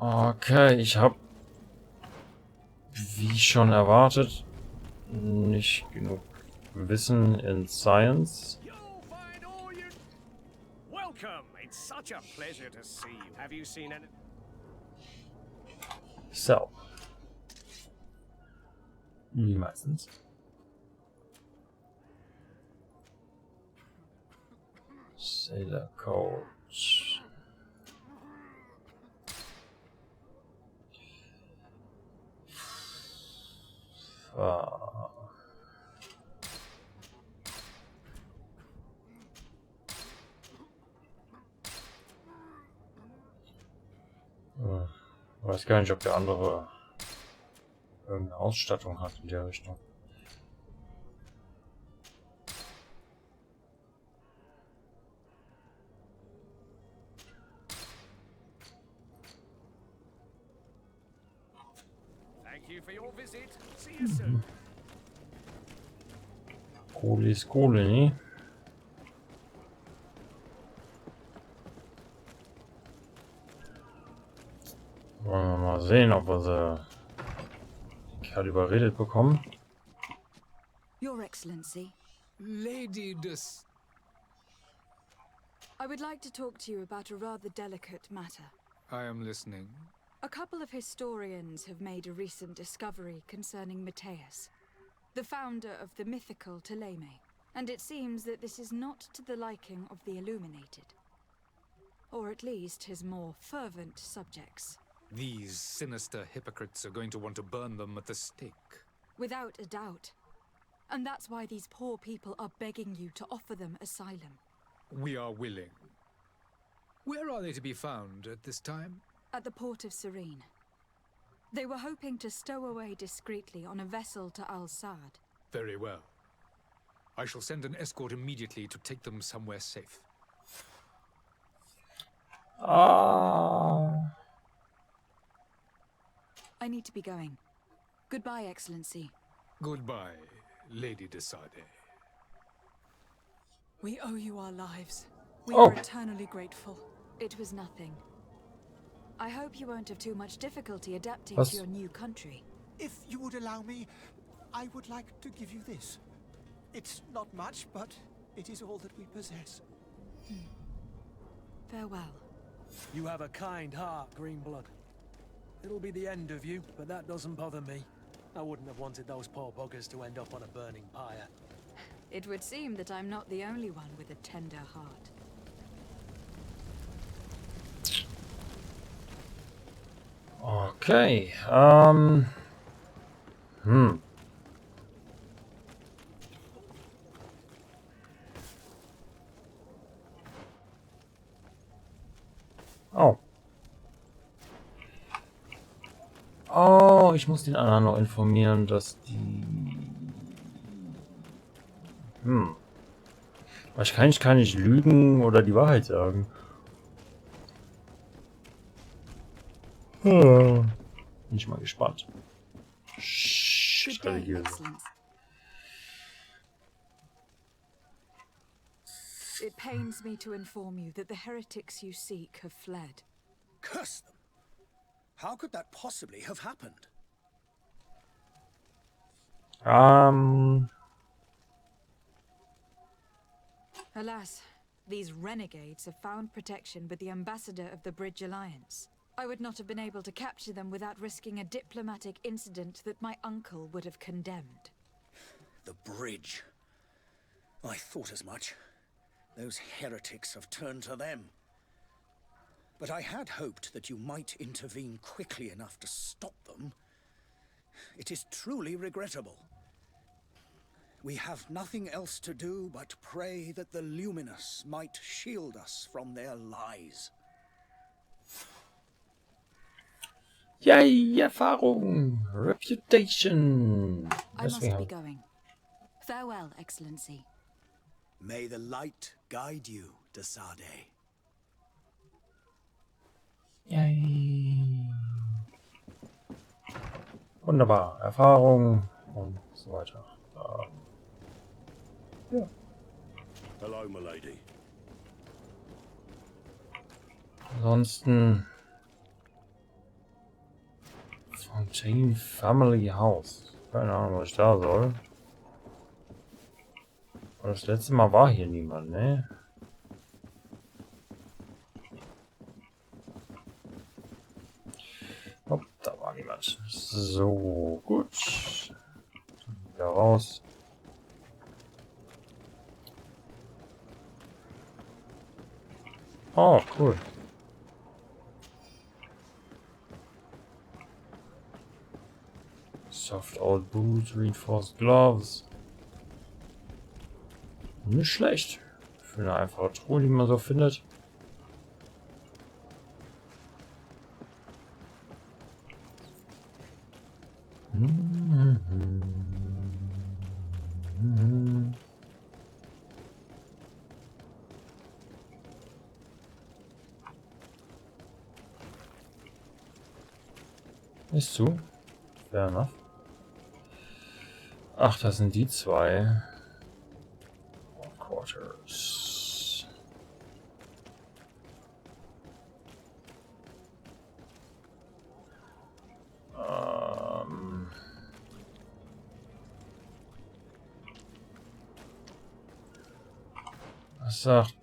Okay, ich habe, wie schon erwartet, nicht genug Wissen in Science. Welcome. It's such a pleasure to see you. Have you seen any? So. Wie meistens. Sailor Coach. Ich weiß gar nicht, ob der andere irgendeine Ausstattung hat in der Richtung. Thank you for your visit. See you soon. Kohle ist Kohle, ne? Wollen wir mal sehen, ob wir den Kerl überredet bekommen. Your Excellency. Lady Des... I would like to talk to you about a rather delicate matter. I am listening. A couple of historians have made a recent discovery concerning Matthias, the founder of the mythical Ptolemy, and it seems that this is not to the liking of the Illuminated. Or at least his more fervent subjects. These sinister hypocrites are going to want to burn them at the stake. Without a doubt. And that's why these poor people are begging you to offer them asylum. We are willing. Where are they to be found at this time? At the port of Serene. They were hoping to stow away discreetly on a vessel to Al-Sad. Very well. I shall send an escort immediately to take them somewhere safe. Ah. I need to be going. Goodbye, Excellency. Goodbye, Lady de Sade. We owe you our lives. We Oh. are eternally grateful. It was nothing. I hope you won't have too much difficulty adapting to your new country. If you would allow me, I would like to give you this. It's not much, but it is all that we possess. Farewell. You have a kind heart, Greenblood. It'll be the end of you, but that doesn't bother me. I wouldn't have wanted those poor buggers to end up on a burning pyre. It would seem that I'm not the only one with a tender heart. Okay, Oh. Oh, ich muss den anderen noch informieren, dass die... Wahrscheinlich kann ich lügen oder die Wahrheit sagen. Bin ich mal gespannt. Good day, Excellence. It pains me to inform you that the heretics you seek have fled. Curse them! How could that possibly have happened? Alas, these renegades have found protection with the ambassador of the Bridge Alliance. I would not have been able to capture them without risking a diplomatic incident that my uncle would have condemned. The bridge. I thought as much. Those heretics have turned to them. But I had hoped that you might intervene quickly enough to stop them. It is truly regrettable. We have nothing else to do but pray that the Luminous might shield us from their lies. Yay, Erfahrung! Reputation! I must be going. Farewell, Excellency. May the light guide you, de Sade. Yay! Wunderbar. Erfahrung und so weiter. Ja. Hello, my lady. Ansonsten Fontaine Family House. Keine Ahnung, was ich da soll. Aber das letzte Mal war hier niemand, ne? Hopp, da war niemand. So, gut. Wieder raus. Oh, cool. Soft old boots, reinforced gloves. Nicht schlecht. Für eine einfache Truhe, die man so findet. Ist zu. Fair enough. Ach, das sind die zwei. Quarters. Was sagt?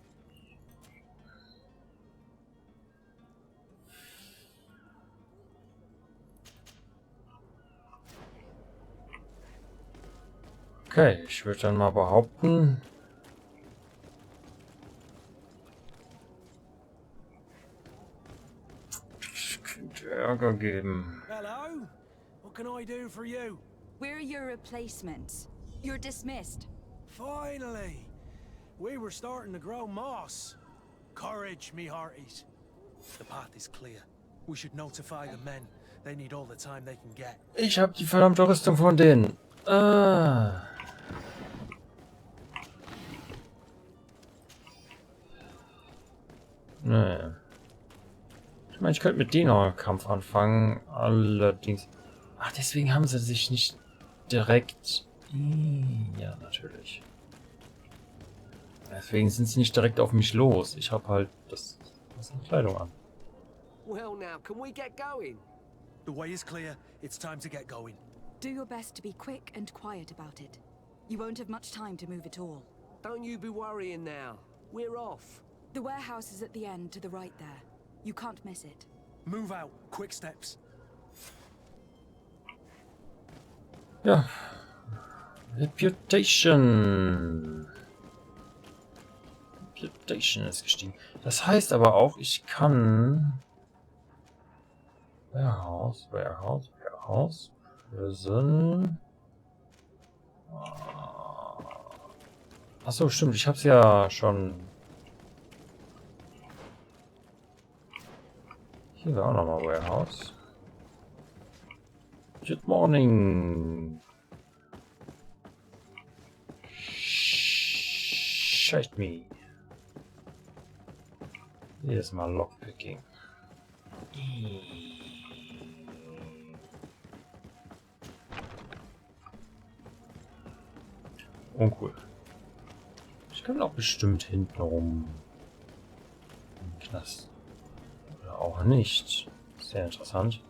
Okay, ich würde dann mal behaupten, es könnte Ärger geben. Hello? What can I do for you? We're your replacements. You're dismissed. Finally! We were starting to grow moss. Courage, me hearties. The path is clear. We should notify the men. They need all the time they can get. Ich habe die verdammte Rüstung von denen. Ah. Nee. Ich meine, ich könnte mit denen auch einen Kampf anfangen. Allerdings. Ach, deswegen haben sie sich nicht direkt. Ja, natürlich. Deswegen sind sie nicht direkt auf mich los. Ich habe halt das Kleidung an. Well now, can we get going? The way is clear. It's time to get going. Do your best to be quick and quiet about it. You won't have much time to move at all. Don't you be worrying now. We're off. The warehouse is at the end to the right there. You can't miss it. Move out. Quick steps. Ja. Reputation. Reputation ist gestiegen. Das heißt aber auch, ich kann... Warehouse. Prison. Achso, stimmt. Ich hab's ja schon... Hier war auch nochmal Warehouse. Good morning. Scheißt me. Jedes Mal Lockpicking. Uncool. Ich kann auch bestimmt hintenrum im Knast. Oder auch nicht. Sehr interessant.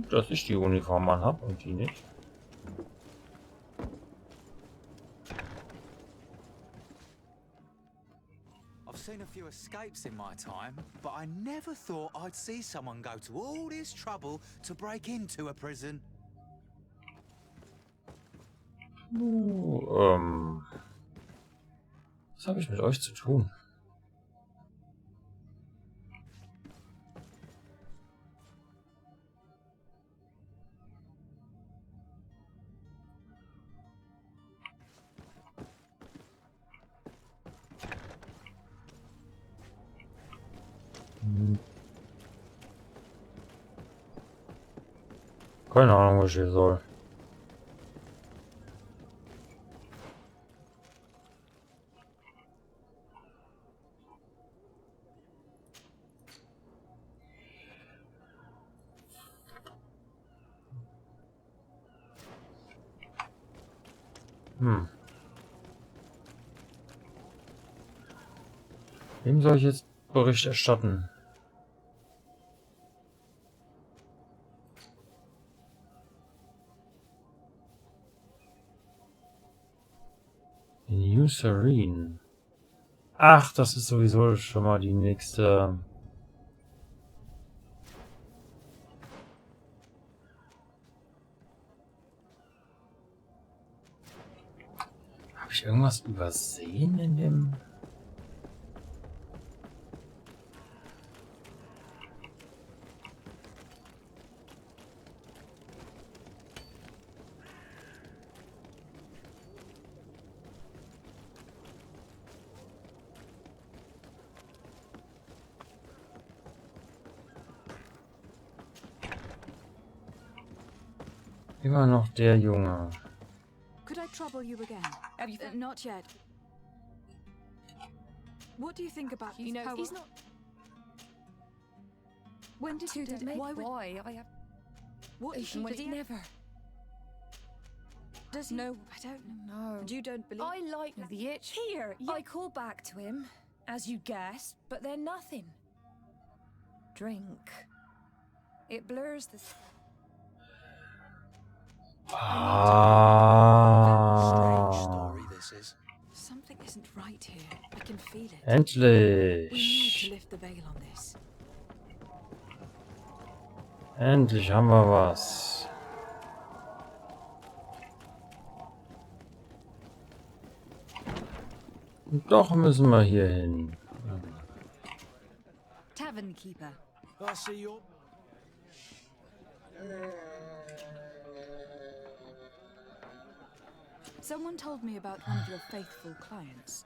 Dass ich die Uniform anhab und die nicht. I've seen a few escapes in my time, but I never thought I'd see someone go to all this trouble to break into a prison. Was habe ich mit euch zu tun? Keine Ahnung, was ich hier soll. Wem soll ich jetzt Bericht erstatten. New Serene. Ach, das ist sowieso schon mal die nächste. Habe ich irgendwas übersehen in dem? Immer noch der Junge. Could I trouble you again? Have you Not yet. What do you think about You know, how he's not When did too you to make. why would Why? I have. what did he, Does does he he never? does he No. I don't No. You don't believe I like the itch. Here, I call back to him, as you guessed, but they're nothing. Drink. It blurs the. Strange Ah, story this is. something isn't right here. I can feel it. We need to endlich. lift the veil on this. Endlich haben wir was. Und doch müssen wir hier hin. Tavern keeper. I see you. Someone told me about one of your faithful clients.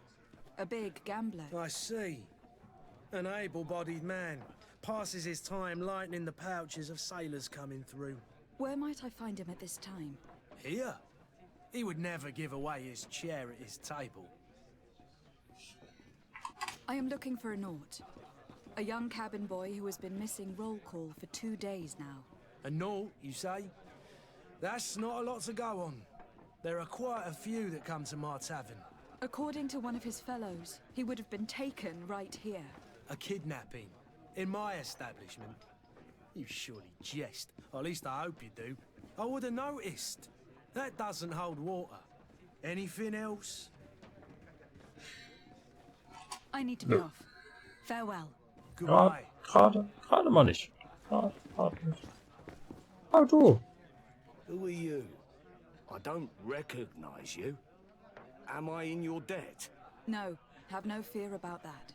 A big gambler. I see. An able-bodied man. Passes his time lightening the pouches of sailors coming through. Where might I find him at this time? Here? He would never give away his chair at his table. I am looking for a Naut. A young cabin boy who has been missing roll call for 2 days now. A Naut, you say? That's not a lot to go on. There are quite a few that come to my tavern. According to one of his fellows, he would have been taken right here. A kidnapping. In my establishment. You surely jest. Or at least I hope you do. I would have noticed. That doesn't hold water. Anything else? I need to be off. Farewell. Goodbye. Gerade mal nicht. Gerade nicht. Ah, du. Who are you? I don't recognize you. Am I in your debt? No, have no fear about that.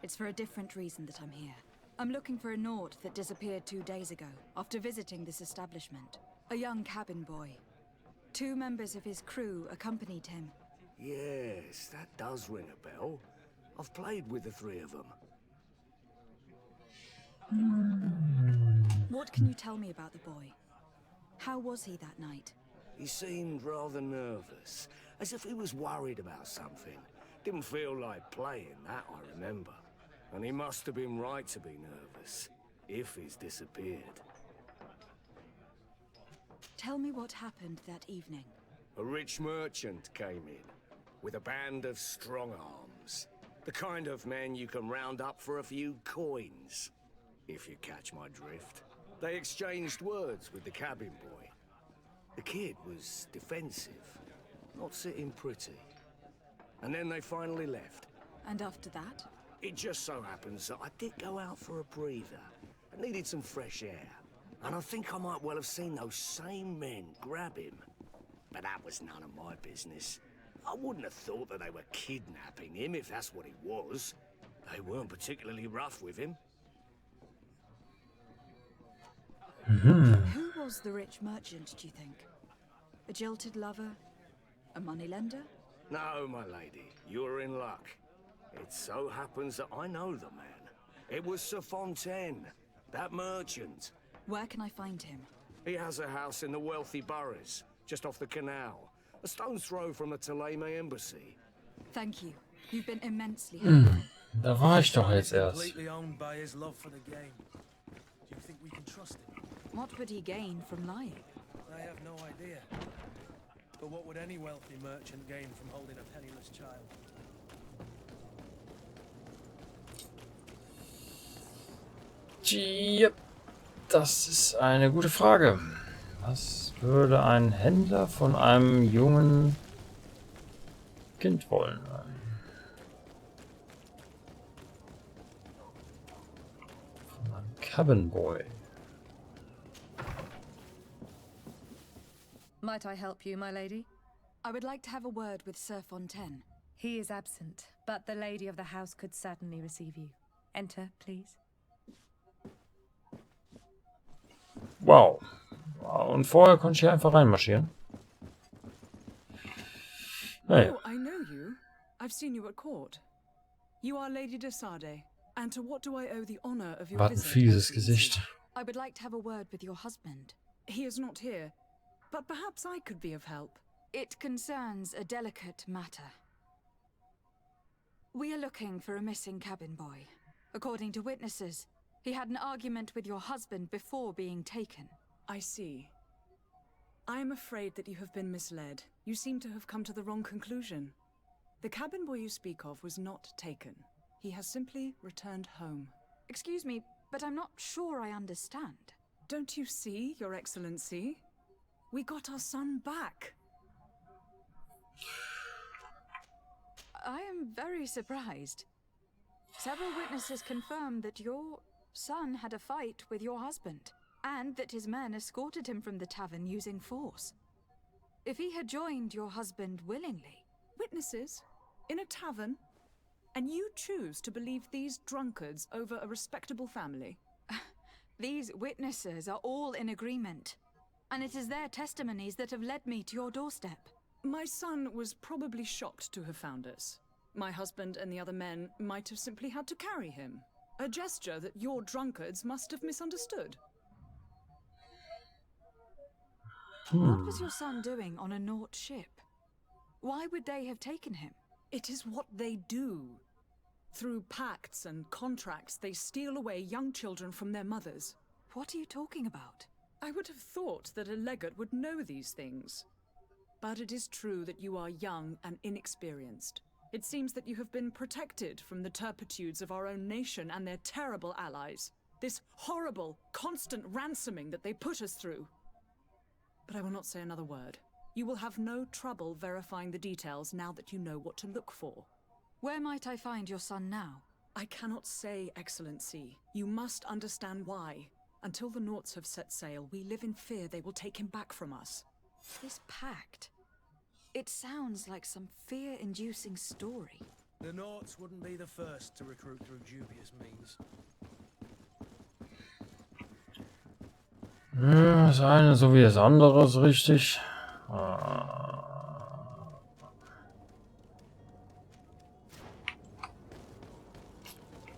It's for a different reason that I'm here. I'm looking for a Naut that disappeared 2 days ago, after visiting this establishment. A young cabin boy. 2 members of his crew accompanied him. Yes, that does ring a bell. I've played with the 3 of them. What can you tell me about the boy? How was he that night? He seemed rather nervous, as if he was worried about something. Didn't feel like playing, that I remember. And he must have been right to be nervous, if he's disappeared. Tell me what happened that evening. A rich merchant came in, with a band of strong arms. The kind of men you can round up for a few coins, if you catch my drift. They exchanged words with the cabin boy. The kid was defensive, not sitting pretty. And then they finally left. And after that? It just so happens that I did go out for a breather. I needed some fresh air. And I think I might well have seen those same men grab him. But that was none of my business. I wouldn't have thought that they were kidnapping him if that's what it was. They weren't particularly rough with him. Who was the rich merchant, do you think? A jilted lover? A moneylender? No, my lady, you're in luck. It so happens that I know the man. It was Sir Fontaine, that merchant. Where can I find him? He has a house in the wealthy boroughs, just off the canal. A stone's throw from the Thélème embassy. Thank you. You've been immensely helpful. Da war ich doch jetzt erst. Completely owned by his love for the game. Do you think we can trust him? What would he gain from lying? I have no idea. But what would any wealthy merchant gain from holding a penniless child? Tja, das ist eine gute Frage. Was würde ein Händler von einem jungen Kind wollen? Von einem Cabin Boy. Might I help you, my lady? I would like to have a word with Sir Fontaine. He is absent, but the lady of the house could certainly receive you. Enter, please. Wow. Und vorher konnte ich hier einfach reinmarschieren. Naja. Oh, I know you. I've seen you at court. You are Lady de Sade. And to what do I owe the honor of your Was ein visit? fieses Gesicht. I would like to have a word with your husband. He is not here, but perhaps I could be of help. It concerns a delicate matter. We are looking for a missing cabin boy. According to witnesses, he had an argument with your husband before being taken. I see. I am afraid that you have been misled. You seem to have come to the wrong conclusion. The cabin boy you speak of was not taken. He has simply returned home. Excuse me, but I'm not sure I understand. Don't you see, Your Excellency? We got our son back. I am very surprised. Several witnesses confirmed that your son had a fight with your husband, and that his men escorted him from the tavern using force. If he had joined your husband willingly... Witnesses? In a tavern? And you choose to believe these drunkards over a respectable family? These witnesses are all in agreement, and it is their testimonies that have led me to your doorstep. My son was probably shocked to have found us. My husband and the other men might have simply had to carry him. A gesture that your drunkards must have misunderstood. What was your son doing on a Naut ship? Why would they have taken him? It is what they do. Through pacts and contracts, they steal away young children from their mothers. What are you talking about? I would have thought that a legate would know these things. But it is true that you are young and inexperienced. It seems that you have been protected from the turpitudes of our own nation and their terrible allies. This horrible, constant ransoming that they put us through. But I will not say another word. You will have no trouble verifying the details now that you know what to look for. Where might I find your son now? I cannot say, Excellency. You must understand why. Until the Nauts have set sail, we live in fear they will take him back from us. This pact... It sounds like some fear-inducing story. The Nauts wouldn't be the first to recruit through dubious means. Das eine so wie das andere ist richtig.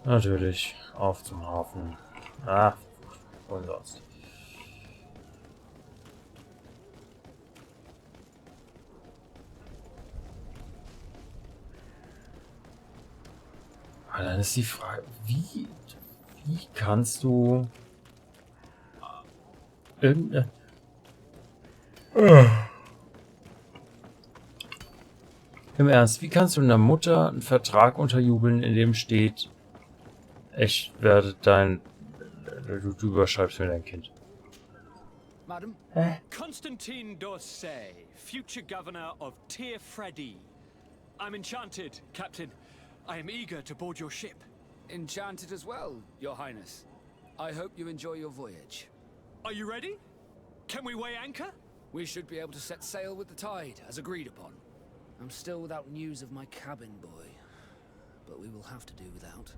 Natürlich. Auf zum Hafen. Und sonst. Aber dann ist die Frage, wie kannst du irgendeine... Im Ernst, wie kannst du einer Mutter einen Vertrag unterjubeln, in dem steht, ich werde dein... Du überschreibst mir dein Kind. Madam? Constantine d'Orsay, future governor of Tir Freddy. I'm enchanted, Captain. I am eager to board your ship. Enchanted as well, Your Highness. I hope you enjoy your voyage. Are you ready? Can we weigh anchor? We should be able to set sail with the tide, as agreed upon. I'm still without news of my cabin boy, but we will have to do without.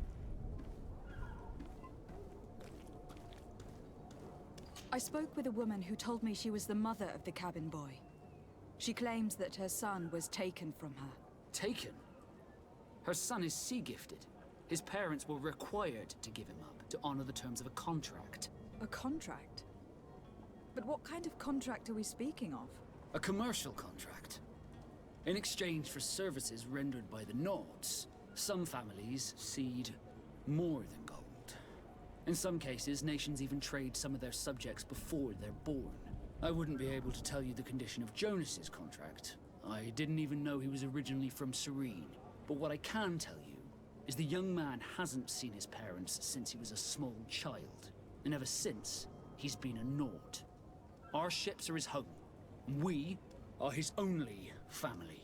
I spoke with a woman who told me she was the mother of the cabin boy. She claims that her son was taken from her. Taken? Her son is sea-gifted. His parents were required to give him up, to honor the terms of a contract. A contract? But what kind of contract are we speaking of? A commercial contract. In exchange for services rendered by the Nauts, some families cede more than gold. In some cases, nations even trade some of their subjects before they're born. I wouldn't be able to tell you the condition of Jonas's contract. I didn't even know he was originally from Serene. But what I can tell you is the young man hasn't seen his parents since he was a small child, and ever since, he's been a naught. Our ships are his home. We are his only family.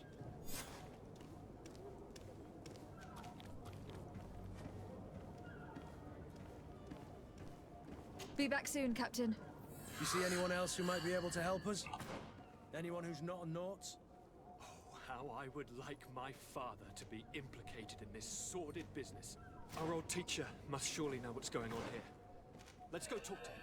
Be back soon, Captain. You see anyone else who might be able to help us? Anyone who's not a Naut? Oh, how I would like my father to be implicated in this sordid business. Our old teacher must surely know what's going on here. Let's go talk to him.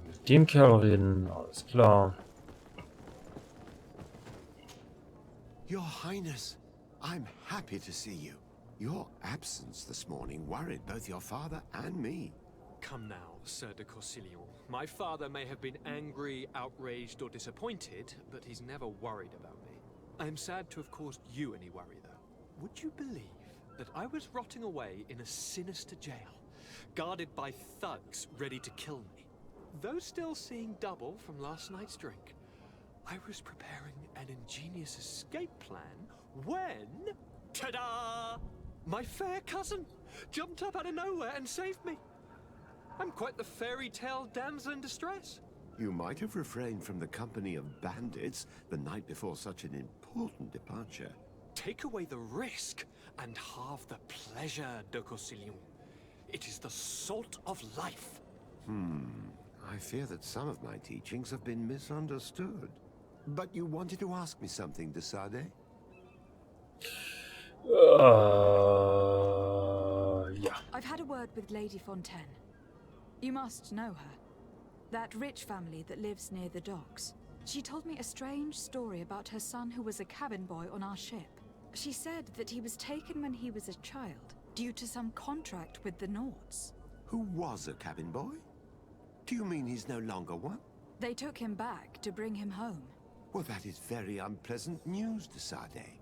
Mit dem Kerl reden, alles klar. Your Highness, I'm happy to see you. Your absence this morning worried both your father and me. Come now, Sir de Corsilion. My father may have been angry, outraged, or disappointed, but he's never worried about me. I am sad to have caused you any worry, though. Would you believe that I was rotting away in a sinister jail, guarded by thugs ready to kill me? Though still seeing double from last night's drink, I was preparing an ingenious escape plan when... ta-da! My fair cousin jumped up out of nowhere and saved me. I'm quite the fairy tale damsel in distress. You might have refrained from the company of bandits the night before such an important departure. Take away the risk and halve the pleasure, de Corsilion. It is the salt of life. I fear that some of my teachings have been misunderstood. But you wanted to ask me something, de Sade? Yeah. I've had a word with Lady Fontaine. You must know her. That rich family that lives near the docks. She told me a strange story about her son who was a cabin boy on our ship. She said that he was taken when he was a child, due to some contract with the Nauts. Who was a cabin boy? Do you mean he's no longer one? They took him back to bring him home. Well, that is very unpleasant news, de Sade.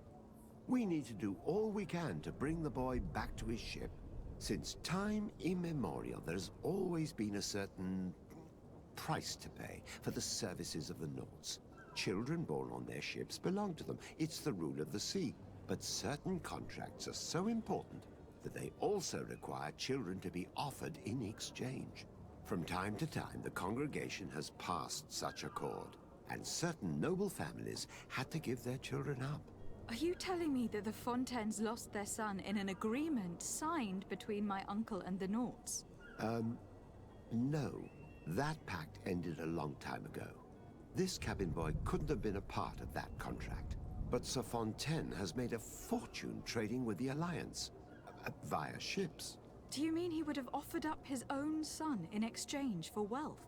We need to do all we can to bring the boy back to his ship. Since time immemorial, there has always been a certain price to pay for the services of the Nauts. Children born on their ships belong to them. It's the rule of the sea. But certain contracts are so important that they also require children to be offered in exchange. From time to time, the congregation has passed such accord, and certain noble families had to give their children up. Are you telling me that the Fontaines lost their son in an agreement signed between my uncle and the Nauts? No. That pact ended a long time ago. This cabin boy couldn't have been a part of that contract. But Sir Fontaine has made a fortune trading with the Alliance, via ships. Do you mean he would have offered up his own son in exchange for wealth?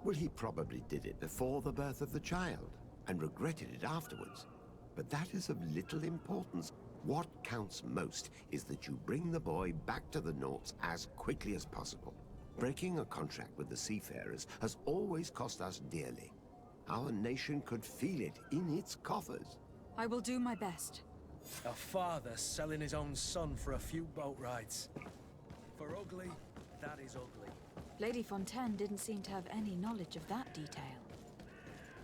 Well, he probably did it before the birth of the child, and regretted it afterwards. But that is of little importance. What counts most is that you bring the boy back to the Nauts as quickly as possible. Breaking a contract with the seafarers has always cost us dearly. Our nation could feel it in its coffers. I will do my best. A father selling his own son for a few boat rides. For ugly, that is ugly. Lady Fontaine didn't seem to have any knowledge of that detail.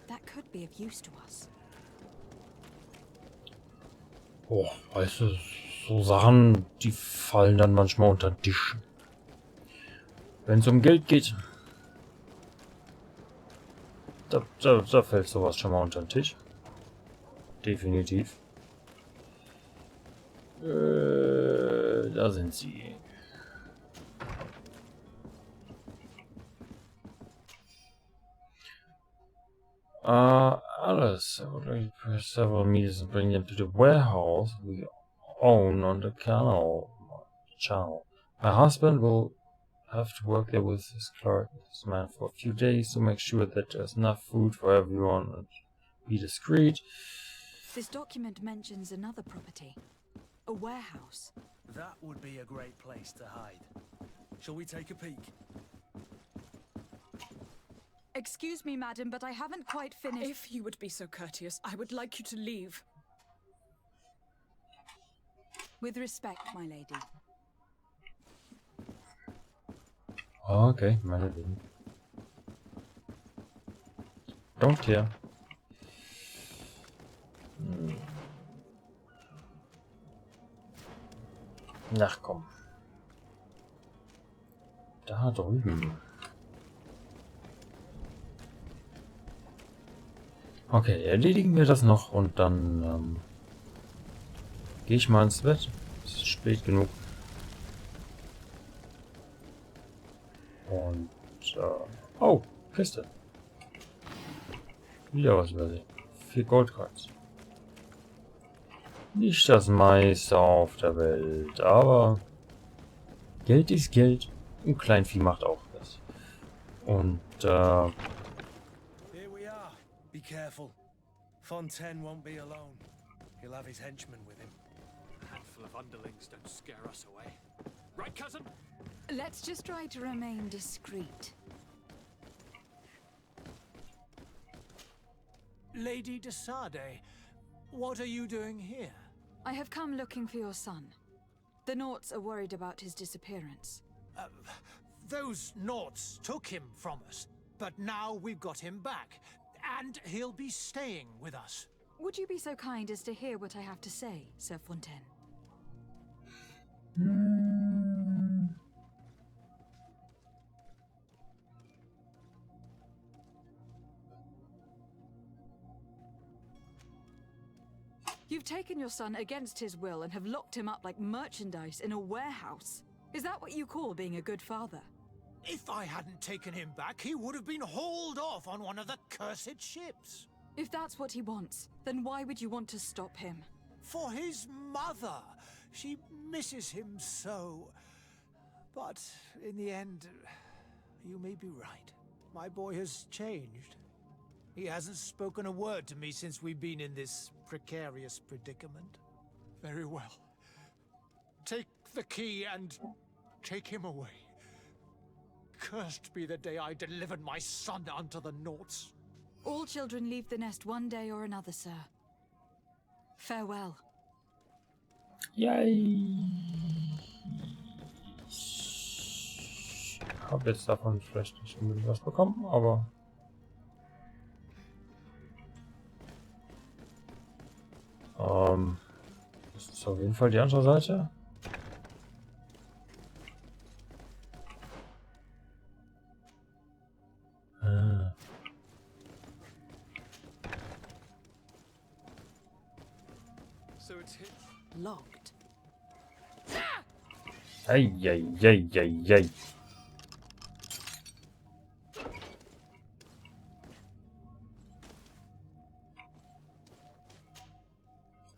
That could be of use to us. Oh, weißt du, so Sachen, die fallen dann manchmal unter den Tisch. Wenn es um Geld geht, da fällt sowas schon mal unter den Tisch. Definitiv. Da sind sie. Alice, I would like to press several meters and bring them to the warehouse we own on the channel. My husband will have to work there with his clerk, this man, for a few days to make sure that there's enough food for everyone and be discreet. This document mentions another property. A warehouse. That would be a great place to hide. Shall we take a peek? Excuse me, madam, but I haven't quite finished. If you would be so courteous, I would like you to leave. With respect, my lady. Okay, meine Lieben. Don't care. Ach komm. Da drüben. Okay, erledigen wir das noch und dann gehe ich mal ins Bett. Es ist spät genug. Und oh, Kiste. Wieder was übersehen. 4 Goldcoins. Nicht das meiste auf der Welt, aber Geld ist Geld und Kleinvieh macht auch was. Und Here we are. Be careful. Fontaine won't be alone. He'll have his henchmen with him. A handful of underlings don't scare us away. Right, cousin? Let's just try to remain discreet. Lady de Sade, what are you doing here? I have come looking for your son. The Naughts are worried about his disappearance. Those Naughts took him from us, but now we've got him back, and he'll be staying with us. Would you be so kind as to hear what I have to say, Sir Fontaine? You've taken your son against his will and have locked him up like merchandise in a warehouse. Is that what you call being a good father? If I hadn't taken him back, he would have been hauled off on one of the cursed ships. If that's what he wants, then why would you want to stop him? For his mother. She misses him so. But in the end, you may be right. My boy has changed. He hasn't spoken a word to me since we've been in this precarious predicament. Very well. Take the key and take him away. Cursed be the day I delivered my son unto the Naughts. All children leave the nest one day or another, sir. Farewell. Yay! Ich habe jetzt davon vielleicht nicht unbedingt was bekommen, aber das ist auf jeden Fall die andere Seite. So it's him. Locked. Ei, ei, ei, ei, ei.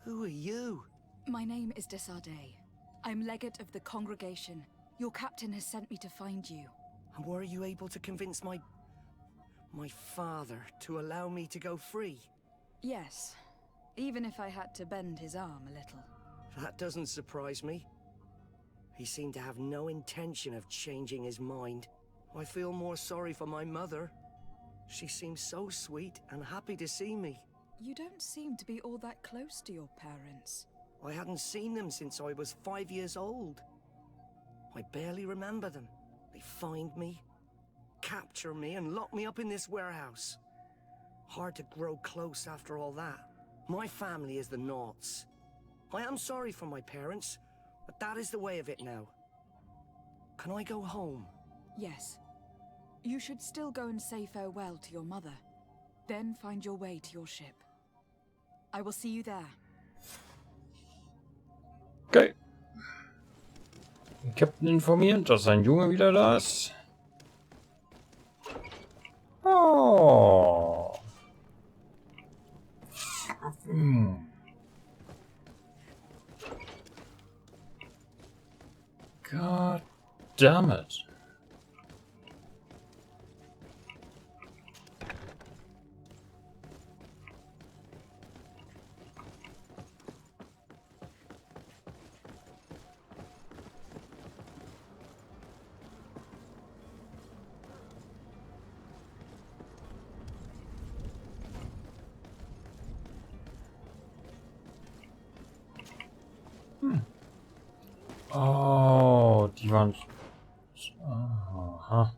Who are you? My name is de Sade. I'm legate of the congregation. Your captain has sent me to find you. And were you able to convince my father to allow me to go free? Yes, even if I had to bend his arm a little. That doesn't surprise me. He seemed to have no intention of changing his mind. I feel more sorry for my mother. She seems so sweet and happy to see me. You don't seem to be all that close to your parents. I hadn't seen them since I was 5 years old. I barely remember them. They find me, capture me, and lock me up in this warehouse. Hard to grow close after all that. My family is the Naughts. I am sorry for my parents, but that is the way of it now. Can I go home? Yes. You should still go and say farewell to your mother. Then find your way to your ship. I will see you there. Okay. Den Captain informieren, dass sein Junge wieder da ist. Oh. God damn it. Oh, die waren... Aha.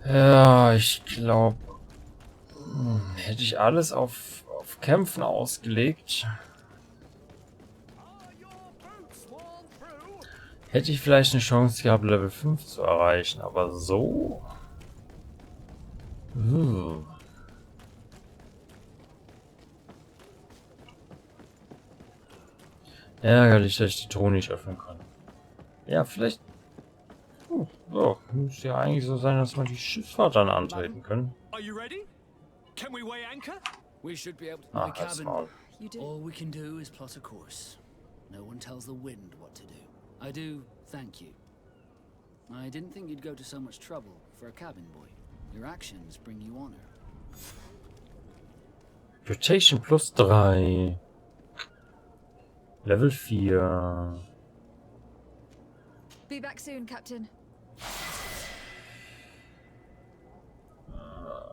Ja, ich glaube... Hätte ich alles auf Kämpfen ausgelegt. Hätte ich vielleicht eine Chance gehabt, Level 5 zu erreichen, aber so... Ärgerlich, dass ich die Truhe nicht öffnen kann. Ja, vielleicht... ja, müsste ja eigentlich so sein, dass wir die Schifffahrt dann antreten können. Are you ready? Can we weigh anchor? We should be able to. Ah, My halt's cabin. Maul. All we can do is plot a course. No one tells the wind what to do. I do thank you. I didn't think you'd go to so much trouble for a cabin boy. Your actions bring you honor. Reputation plus 3. Level 4. Be back soon, Captain.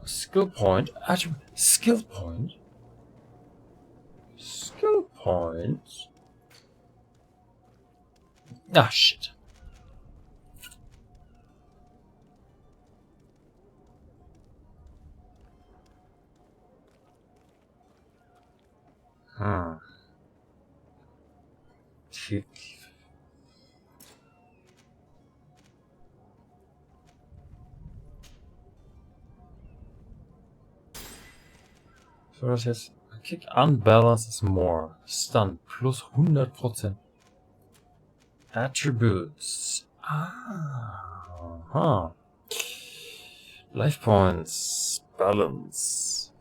Skill point. Skill point. Skill point. Ah, shit. Shit. So, das jetzt. Kick unbalance is more. Stun plus 100%. Attributes. Ah. Life points. Balance.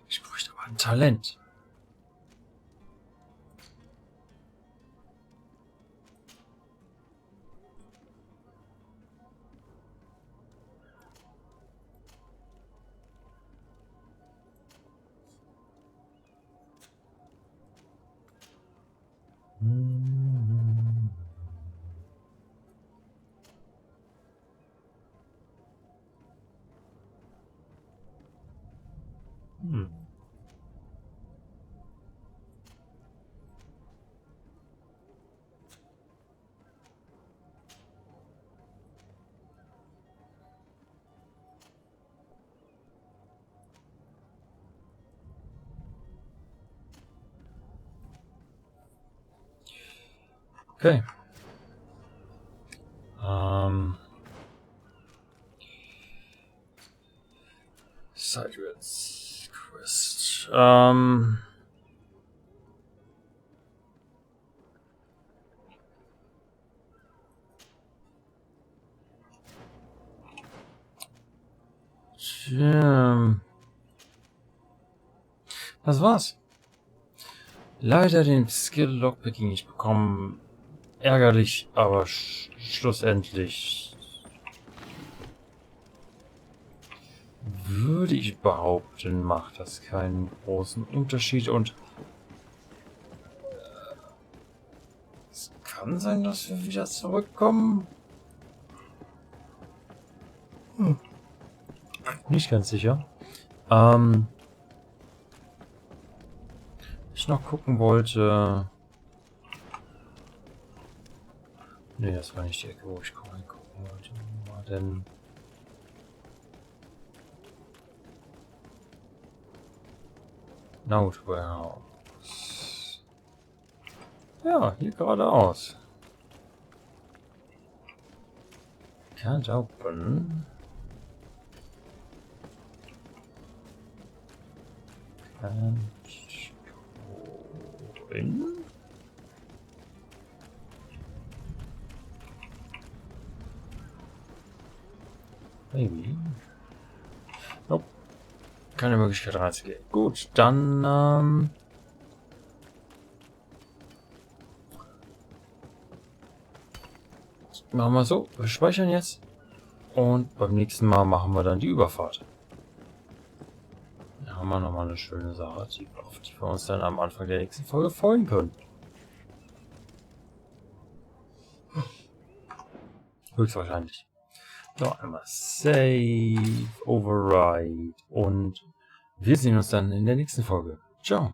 Ich bräuchte aber ein Talent. Okay. Sideways quest. Tja. Das war's. Leider den Skill Lockpicking nicht bekommen. Ärgerlich, aber schlussendlich würde ich behaupten, macht das keinen großen Unterschied und es kann sein, dass wir wieder zurückkommen. Nicht ganz sicher. Ich noch gucken wollte. Ne, das war nicht die Ecke, wo ich gucken wollte. Wo war denn? Note Warehouse. Ja, hier geradeaus. Can't open. Can't go in. Maybe. Nope. Keine Möglichkeit reinzugehen. Gut, dann machen wir so. Wir speichern jetzt. Und beim nächsten Mal machen wir dann die Überfahrt. Da haben wir nochmal eine schöne Sache, auf die wir uns dann am Anfang der nächsten Folge freuen können. Höchstwahrscheinlich. Noch einmal Save, Override und wir sehen uns dann in der nächsten Folge. Ciao.